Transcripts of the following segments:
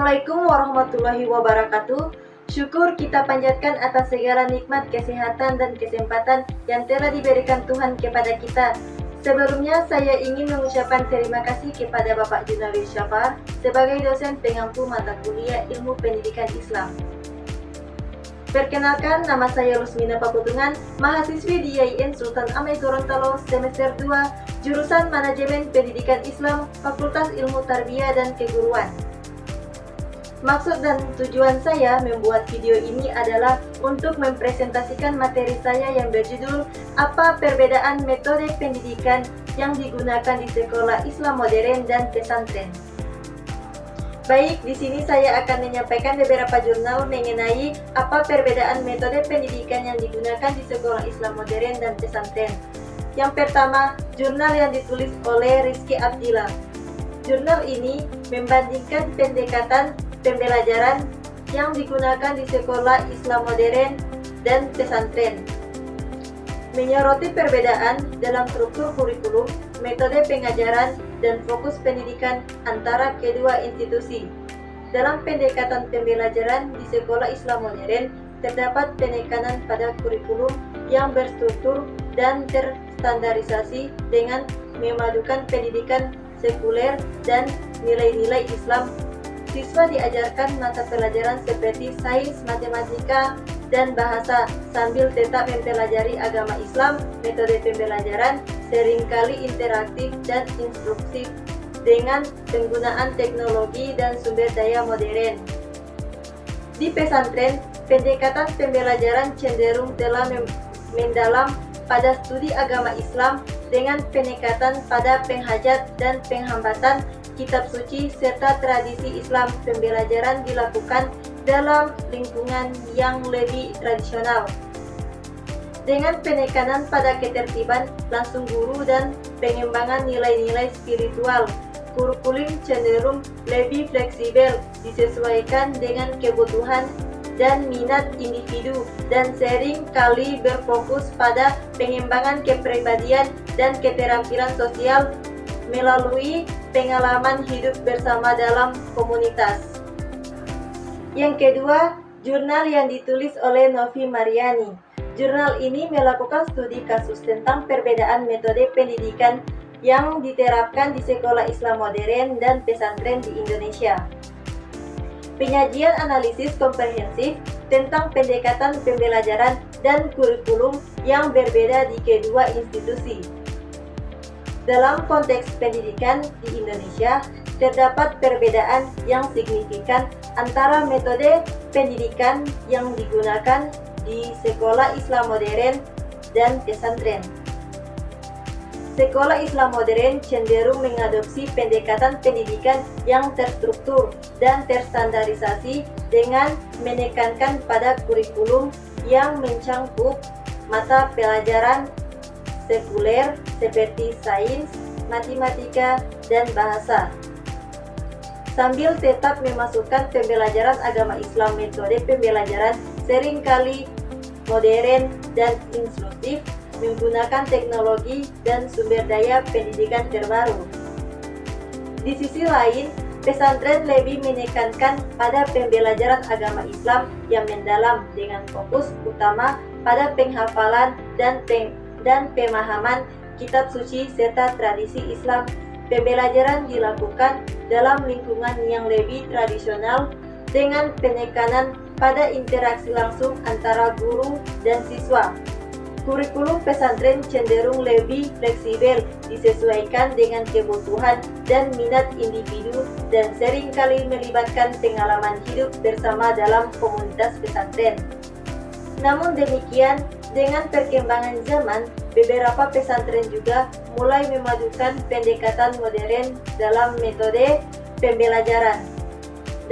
Assalamualaikum warahmatullahi wabarakatuh. Syukur kita panjatkan atas segala nikmat kesehatan dan kesempatan yang telah diberikan Tuhan kepada kita. Sebelumnya saya ingin mengucapkan terima kasih kepada Bapak Junaril Syafar sebagai dosen pengampu mata kuliah Ilmu Pendidikan Islam. Perkenalkan, nama saya Lusmina Paputungan, mahasiswi di IAIN Sultan Amir Gorontalo semester 2, jurusan Manajemen Pendidikan Islam, Fakultas Ilmu Tarbiyah dan Keguruan. Maksud dan tujuan saya membuat video ini adalah untuk mempresentasikan materi saya yang berjudul Apa Perbedaan Metode Pendidikan yang digunakan di sekolah Islam modern dan pesantren. Baik, di sini saya akan menyampaikan beberapa jurnal mengenai apa perbedaan metode pendidikan yang digunakan di sekolah Islam modern dan pesantren. Yang pertama, jurnal yang ditulis oleh Rizky Abdillah. Jurnal ini membandingkan pendekatan pembelajaran yang digunakan di sekolah Islam modern dan pesantren. Menyoroti perbedaan dalam struktur kurikulum, metode pengajaran, dan fokus pendidikan antara kedua institusi. Dalam pendekatan pembelajaran di sekolah Islam modern, terdapat penekanan pada kurikulum yang berstruktur dan terstandarisasi dengan memadukan pendidikan sekuler dan nilai-nilai Islam. Siswa diajarkan mata pelajaran seperti sains, matematika, dan bahasa sambil tetap mempelajari agama Islam. Metode pembelajaran seringkali interaktif dan instruktif dengan penggunaan teknologi dan sumber daya modern. Di pesantren, pendekatan pembelajaran cenderung telah mendalam pada studi agama Islam dengan penekatan pada penghajat dan penghambatan kitab suci serta tradisi Islam. Pembelajaran dilakukan dalam lingkungan yang lebih tradisional dengan penekanan pada ketertiban langsung guru dan pengembangan nilai-nilai spiritual. Kurikulum cenderung lebih fleksibel, disesuaikan dengan kebutuhan dan minat individu, dan sering kali berfokus pada pengembangan kepribadian dan keterampilan sosial melalui pengalaman hidup bersama dalam komunitas. Yang kedua, jurnal yang ditulis oleh Novi Mariani. Jurnal ini melakukan studi kasus tentang perbedaan metode pendidikan yang diterapkan di sekolah Islam modern dan pesantren di Indonesia. Penyajian analisis komprehensif tentang pendekatan pembelajaran dan kurikulum yang berbeda di kedua institusi. Dalam konteks pendidikan di Indonesia, terdapat perbedaan yang signifikan antara metode pendidikan yang digunakan di sekolah Islam modern dan pesantren. Sekolah Islam modern cenderung mengadopsi pendekatan pendidikan yang terstruktur dan terstandarisasi dengan menekankan pada kurikulum yang mencangkup mata pelajaran sekuler seperti sains, matematika, dan bahasa. Sambil tetap memasukkan pembelajaran agama Islam, metode pembelajaran seringkali modern dan instruktif, menggunakan teknologi dan sumber daya pendidikan terbaru. Di sisi lain, pesantren lebih menekankan pada pembelajaran agama Islam yang mendalam dengan fokus utama pada penghafalan dan pemahaman kitab suci serta tradisi Islam. Pembelajaran dilakukan dalam lingkungan yang lebih tradisional dengan penekanan pada interaksi langsung antara guru dan siswa. Kurikulum pesantren cenderung lebih fleksibel, disesuaikan dengan kebutuhan dan minat individu, dan seringkali melibatkan pengalaman hidup bersama dalam komunitas pesantren. Namun demikian, dengan perkembangan zaman, beberapa pesantren juga mulai memadukan pendekatan modern dalam metode pembelajaran.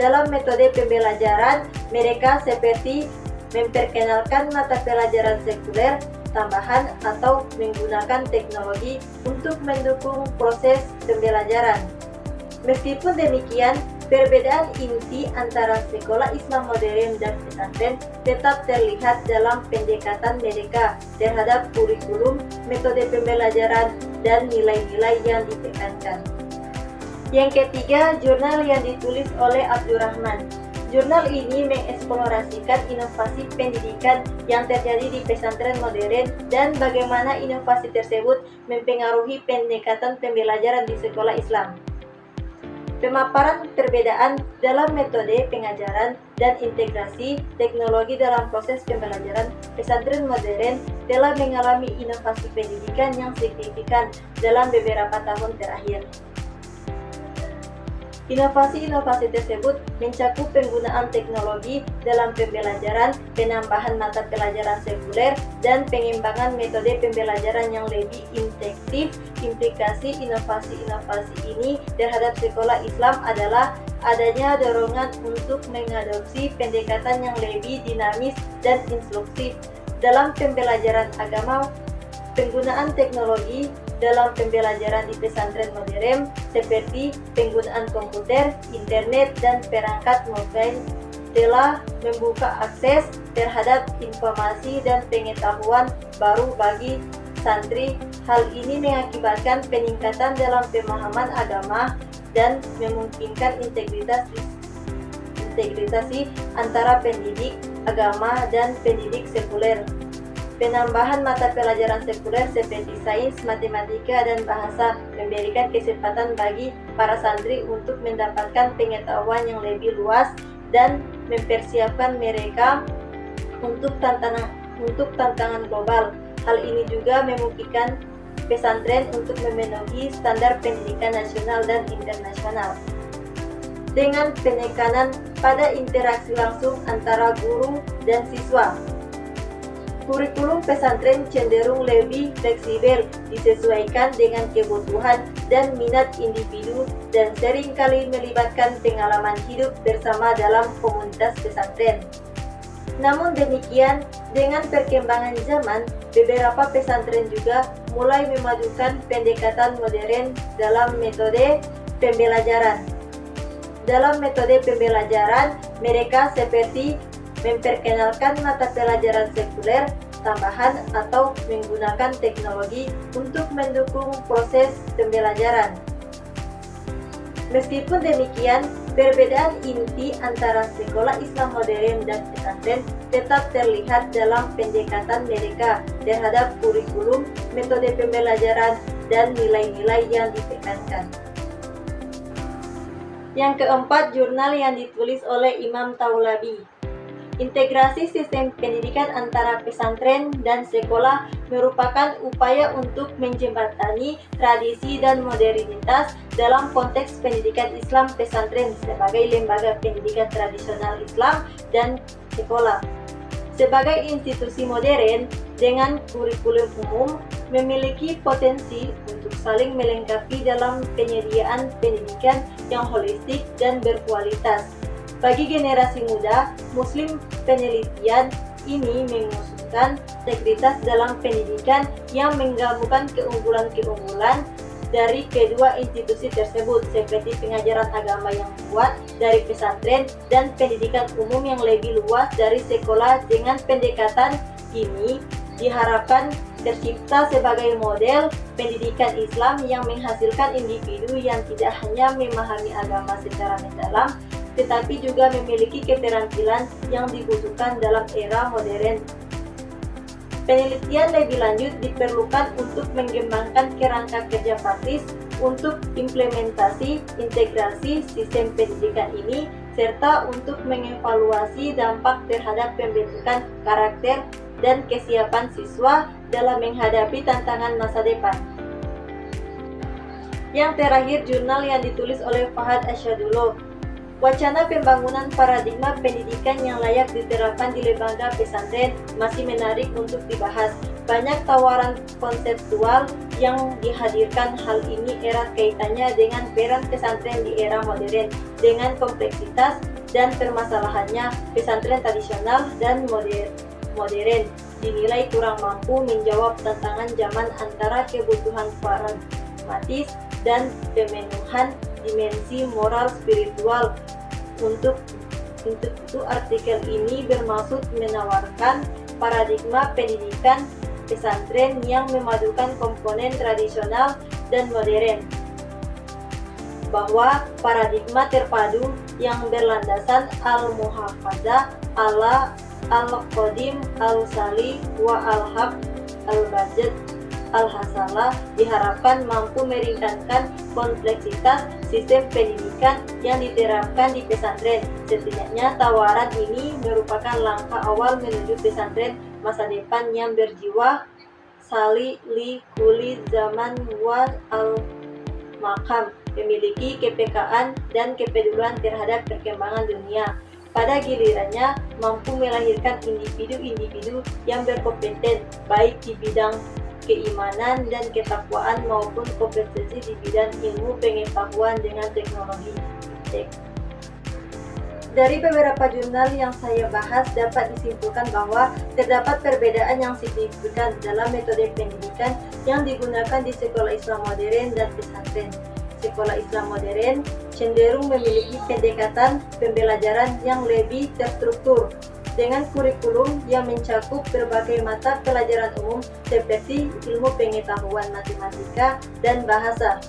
Dalam metode pembelajaran, mereka seperti memperkenalkan mata pelajaran sekuler tambahan atau menggunakan teknologi untuk mendukung proses pembelajaran. Meskipun demikian, perbedaan inti antara sekolah Islam modern dan pesantren tetap terlihat dalam pendekatan mereka terhadap kurikulum, metode pembelajaran, dan nilai-nilai yang ditekankan. Yang ketiga, jurnal yang ditulis oleh Abdurrahman. Jurnal ini mengeksplorasikan inovasi pendidikan yang terjadi di pesantren modern dan bagaimana inovasi tersebut mempengaruhi pendekatan pembelajaran di sekolah Islam. Pemaparan perbedaan dalam metode pengajaran dan integrasi teknologi dalam proses pembelajaran pesantren modern telah mengalami inovasi pendidikan yang signifikan dalam beberapa tahun terakhir. Inovasi-inovasi tersebut mencakup penggunaan teknologi dalam pembelajaran, penambahan mata pelajaran sekuler, dan pengembangan metode pembelajaran yang lebih interaktif. Implikasi inovasi-inovasi ini terhadap sekolah Islam adalah adanya dorongan untuk mengadopsi pendekatan yang lebih dinamis dan instruktif dalam pembelajaran agama. Penggunaan teknologi dalam pembelajaran di pesantren modern seperti penggunaan komputer, internet, dan perangkat mobile telah membuka akses terhadap informasi dan pengetahuan baru bagi santri. Hal ini mengakibatkan peningkatan dalam pemahaman agama dan memungkinkan integrasi antara pendidik agama dan pendidik sekuler. Penambahan mata pelajaran sekuler seperti sains, matematika, dan bahasa memberikan kesempatan bagi para santri untuk mendapatkan pengetahuan yang lebih luas dan mempersiapkan mereka untuk tantangan global. Hal ini juga memungkinkan pesantren untuk memenuhi standar pendidikan nasional dan internasional. Dengan penekanan pada interaksi langsung antara guru dan siswa, kurikulum pesantren cenderung lebih fleksibel, disesuaikan dengan kebutuhan dan minat individu, dan seringkali melibatkan pengalaman hidup bersama dalam komunitas pesantren. Namun demikian, dengan perkembangan zaman, beberapa pesantren juga mulai memadukan pendekatan modern dalam metode pembelajaran. Dalam metode pembelajaran, mereka seperti memperkenalkan mata pelajaran sekuler tambahan atau menggunakan teknologi untuk mendukung proses pembelajaran. Meskipun demikian, perbedaan inti antara sekolah Islam modern dan pesantren tetap terlihat dalam pendekatan mereka terhadap kurikulum, metode pembelajaran, dan nilai-nilai yang ditekankan. Yang keempat, jurnal yang ditulis oleh Imam Taulabi. Integrasi sistem pendidikan antara pesantren dan sekolah merupakan upaya untuk menjembatani tradisi dan modernitas dalam konteks pendidikan Islam pesantren sebagai lembaga pendidikan tradisional Islam dan sekolah. Sebagai institusi modern dengan kurikulum umum, memiliki potensi untuk saling melengkapi dalam penyediaan pendidikan yang holistik dan berkualitas. Bagi generasi muda, Muslim, penelitian ini mengusulkan integritas dalam pendidikan yang menggabungkan keunggulan-keunggulan dari kedua institusi tersebut, seperti pengajaran agama yang kuat dari pesantren dan pendidikan umum yang lebih luas dari sekolah. Dengan pendekatan ini diharapkan tercipta sebagai model pendidikan Islam yang menghasilkan individu yang tidak hanya memahami agama secara mendalam, tetapi juga memiliki keterampilan yang dibutuhkan dalam era modern. Penelitian lebih lanjut diperlukan untuk mengembangkan kerangka kerja praktis untuk implementasi integrasi sistem pendidikan ini, serta untuk mengevaluasi dampak terhadap pembentukan karakter dan kesiapan siswa dalam menghadapi tantangan masa depan. Yang terakhir, jurnal yang ditulis oleh Fahad Asyadullah. Wacana pembangunan paradigma pendidikan yang layak diterapkan di lembaga pesantren masih menarik untuk dibahas. Banyak tawaran konseptual yang dihadirkan. Hal ini erat kaitannya dengan peran pesantren di era modern, dengan kompleksitas dan permasalahannya. Pesantren tradisional dan modern dinilai kurang mampu menjawab tantangan zaman antara kebutuhan pragmatis dan pemenuhan dimensi moral spiritual. Untuk itu artikel ini bermaksud menawarkan paradigma pendidikan pesantren yang memadukan komponen tradisional dan modern. bahwa paradigma terpadu yang berlandasan al-muhafadzah ala al-qadim al-sali wa al-haq al-bajad al-hasalah diharapkan mampu meringankan kompleksitas sistem pendidikan yang diterapkan di pesantren. Setidaknya tawaran ini merupakan langkah awal menuju pesantren masa depan yang berjiwa sali li kuli zaman wa al-makam, memiliki kepekaan dan kepedulian terhadap perkembangan dunia. Pada gilirannya, mampu melahirkan individu-individu yang berkompeten baik di bidang keimanan dan ketakwaan maupun kompetensi di bidang ilmu pengetahuan dengan teknologi. Dari beberapa jurnal yang saya bahas dapat disimpulkan bahwa terdapat perbedaan yang signifikan dalam metode pendidikan yang digunakan di sekolah Islam modern dan pesantren. Sekolah Islam modern cenderung memiliki pendekatan pembelajaran yang lebih terstruktur dengan kurikulum yang mencakup berbagai mata pelajaran umum seperti ilmu pengetahuan matematika dan bahasa.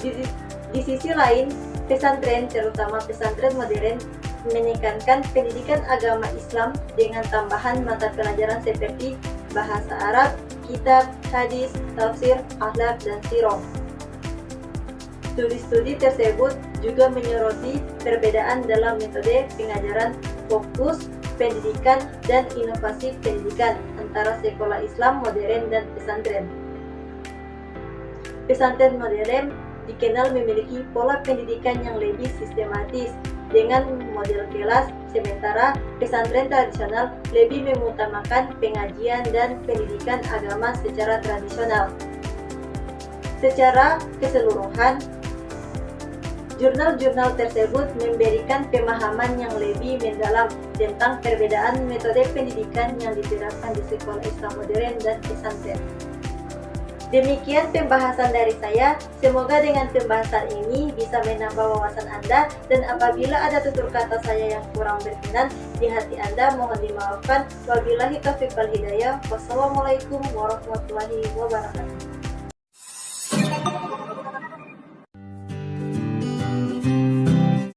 Di sisi lain, pesantren, terutama pesantren modern, menekankan pendidikan agama Islam dengan tambahan mata pelajaran seperti bahasa Arab, kitab, hadis, tafsir, akhlak, dan sirah. Studi-studi tersebut juga menyoroti perbedaan dalam metode pengajaran, fokus pendidikan, dan inovasi pendidikan antara sekolah Islam modern dan pesantren. Pesantren modern dikenal memiliki pola pendidikan yang lebih sistematis dengan model kelas, sementara pesantren tradisional lebih mengutamakan pengajian dan pendidikan agama secara tradisional. Secara keseluruhan, jurnal-jurnal tersebut memberikan pemahaman yang lebih mendalam tentang perbedaan metode pendidikan yang diterapkan di sekolah Islam modern dan pesantren. Demikian pembahasan dari saya, semoga dengan pembahasan ini bisa menambah wawasan Anda, dan apabila ada tutur kata saya yang kurang berkenan di hati Anda, mohon dimaafkan. Wabillahi taufiq wal hidayah. Wassalamualaikum warahmatullahi wabarakatuh.